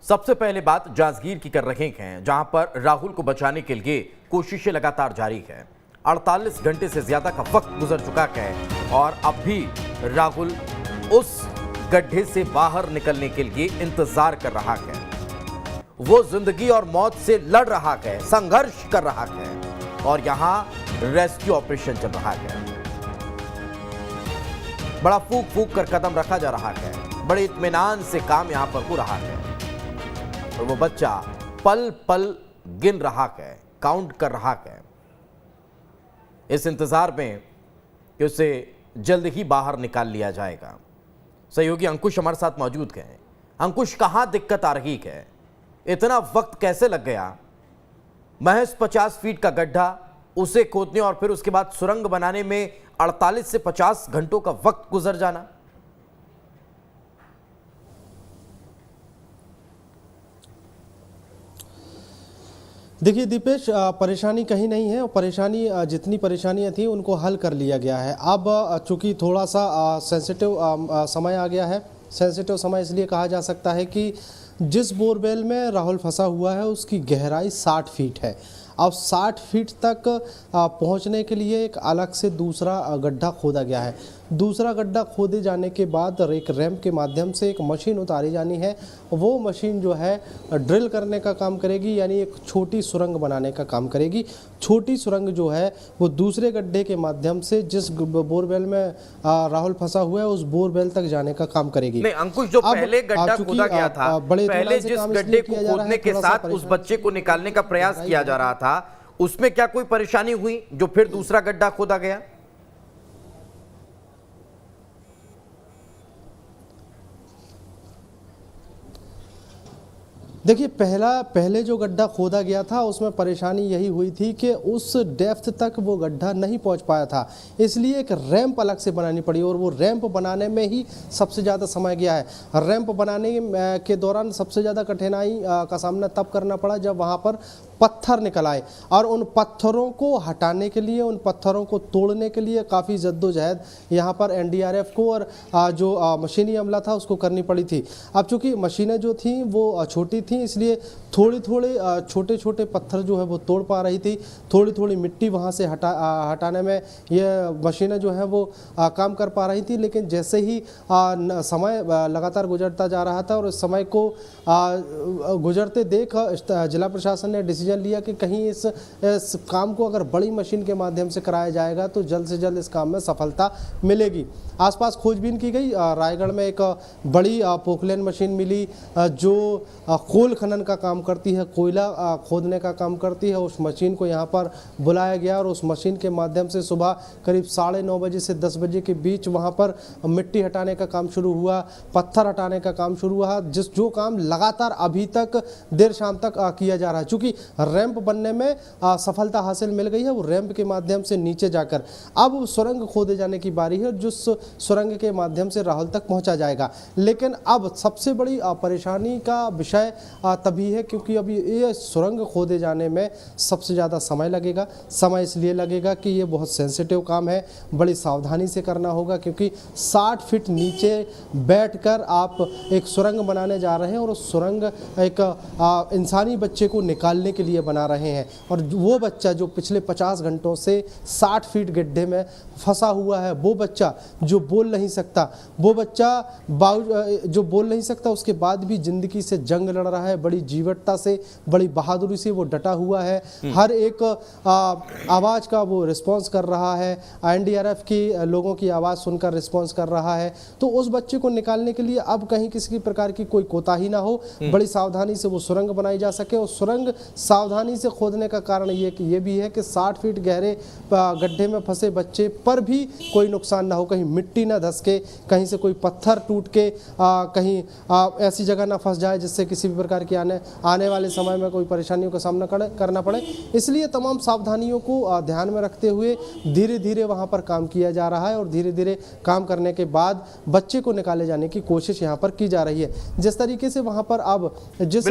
सबसे पहले बात जांजगीर की कर रहे हैं, जहां पर राहुल को बचाने के लिए कोशिशें लगातार जारी है। 48 घंटे से ज्यादा का वक्त गुजर चुका है और अब भी राहुल उस गड्ढे से बाहर निकलने के लिए इंतजार कर रहा है। वो जिंदगी और मौत से लड़ रहा है, संघर्ष कर रहा है और यहां रेस्क्यू ऑपरेशन चल रहा है। बड़ा फूक फूक कर कदम रखा जा रहा है, बड़े इत्मीनान से काम यहां पर हो रहा है और वो बच्चा पल पल गिन रहा है, काउंट कर रहा है, इस इंतजार में कि उसे जल्द ही बाहर निकाल लिया जाएगा। सहयोगी अंकुश हमारे साथ मौजूद हैं। अंकुश, कहां दिक्कत आ रही है? इतना वक्त कैसे लग गया? महज 50 फीट का गड्ढा, उसे खोदने और फिर उसके बाद सुरंग बनाने में 48 से 50 घंटों का वक्त गुजर जाना। देखिए दीपेश, परेशानी कहीं नहीं है और परेशानी जितनी परेशानियां थी उनको हल कर लिया गया है। अब चूंकि थोड़ा सा सेंसिटिव समय आ गया है। सेंसिटिव समय इसलिए कहा जा सकता है कि जिस बोरवेल में राहुल फंसा हुआ है उसकी गहराई 60 फीट है। अब 60 फीट तक पहुंचने के लिए एक अलग से दूसरा गड्ढा खोदा गया है। दूसरा गड्ढा खोदे जाने के बाद एक रैंप के माध्यम से एक मशीन उतारी जानी है। वो मशीन जो है ड्रिल करने का काम करेगी, यानी एक छोटी सुरंग बनाने का काम करेगी। छोटी सुरंग जो है वो दूसरे गड्ढे के माध्यम से जिस बोरवेल में राहुल फंसा हुआ है उस बोरवेल तक जाने का काम करेगी। नहीं अंकुश, जो पहले गड्ढा खोदा गया था, पहले जिस गड्ढे को खोदने के साथ उस बच्चे को निकालने का प्रयास किया जा रहा था, उसमें क्या कोई परेशानी हुई जो फिर दूसरा गड्ढा खोदा गया? देखिए, पहले जो गड्ढा खोदा गया था उसमें परेशानी यही हुई थी कि उस डेप्थ तक वो गड्ढा नहीं पहुंच पाया था, इसलिए एक रैंप अलग से बनानी पड़ी और वो रैंप बनाने में ही सबसे ज़्यादा समय गया है। रैंप बनाने के दौरान सबसे ज़्यादा कठिनाई का सामना तब करना पड़ा जब वहाँ पर पत्थर निकल आए और उन पत्थरों को हटाने के लिए, उन पत्थरों को तोड़ने के लिए काफ़ी जद्दोजहद यहाँ पर एनडीआरएफ को और जो मशीनी अमला था उसको करनी पड़ी थी। अब चूँकि मशीनें जो थी वो छोटी थी, इसलिए थोड़े छोटे छोटे पत्थर जो है वो तोड़ पा रही थी। थोड़ी मिट्टी वहाँ से हटाने में ये मशीनें जो है वो काम कर पा रही थी। लेकिन जैसे ही समय लगातार गुजरता जा रहा था और इस समय को गुजरते देख जिला प्रशासन ने डिसीजन लिया कि कहीं इस काम को अगर बड़ी मशीन के माध्यम से कराया जाएगा तो जल्द से जल्द इस काम में सफलता मिलेगी। आसपास खोजबीन की गई। रायगढ़ में एक बड़ी पोकलेन मशीन मिली जो कोल खनन का काम करती है, कोयला खोदने का काम करती है। उस मशीन को यहाँ पर बुलाया गया और उस मशीन के माध्यम से सुबह करीब 9:30 बजे से 10 बजे के बीच वहाँ पर मिट्टी हटाने का काम शुरू हुआ, पत्थर हटाने का काम शुरू हुआ, जो काम लगातार अभी तक देर शाम तक किया जा रहा है। चूँकि रैंप बनने में सफलता हासिल मिल गई है, वो रैंप के माध्यम से नीचे जाकर अब सुरंग खोदे जाने की बारी है, जिस सुरंग के माध्यम से राहुल तक पहुँचा जाएगा। लेकिन अब सबसे बड़ी परेशानी का विषय तभी है क्योंकि अभी ये सुरंग खोदे जाने में सबसे ज़्यादा समय लगेगा। समय इसलिए लगेगा कि ये बहुत सेंसिटिव काम है, बड़ी सावधानी से करना होगा क्योंकि 60 फीट नीचे बैठकर आप एक सुरंग बनाने जा रहे हैं और उस सुरंग एक इंसानी बच्चे को निकालने के लिए बना रहे हैं और वो बच्चा जो पिछले 50 घंटों से 60 फीट गड्ढे में फंसा हुआ है, वो बच्चा जो बोल नहीं सकता, वो बच्चा जो बोल नहीं सकता उसके बाद भी जिंदगी से जंग लड़ रहा है, बड़ी जीवटता से, बड़ी बहादुरी से वो डटा हुआ है। हर एक आवाज़ का वो रिस्पॉन्स कर रहा है, एनडीआरएफ की लोगों की आवाज़ सुनकर रिस्पॉन्स कर रहा है। तो उस बच्चे को निकालने के लिए अब कहीं किसी प्रकार की कोई कोताही ना हो, बड़ी सावधानी से वो सुरंग बनाई जा सके। और सुरंग सावधानी से खोदने का कारण ये भी है कि 60 फीट गहरे गड्ढे में फंसे बच्चे पर भी कोई नुकसान ना हो, कहीं मिट्टी ना धसके, कहीं से कोई पत्थर टूट के कहीं ऐसी जगह ना फंस जाए जिससे किसी भी प्रकार की आने वाले समय में कोई परेशानियों का सामना करना पड़े। इसलिए तमाम सावधानियों को ध्यान में रखते हुए धीरे धीरे वहाँ पर काम किया जा रहा है और धीरे धीरे काम करने के बाद बच्चे को निकाले जाने की कोशिश यहाँ पर की जा रही है। जिस तरीके से वहाँ पर अब जिस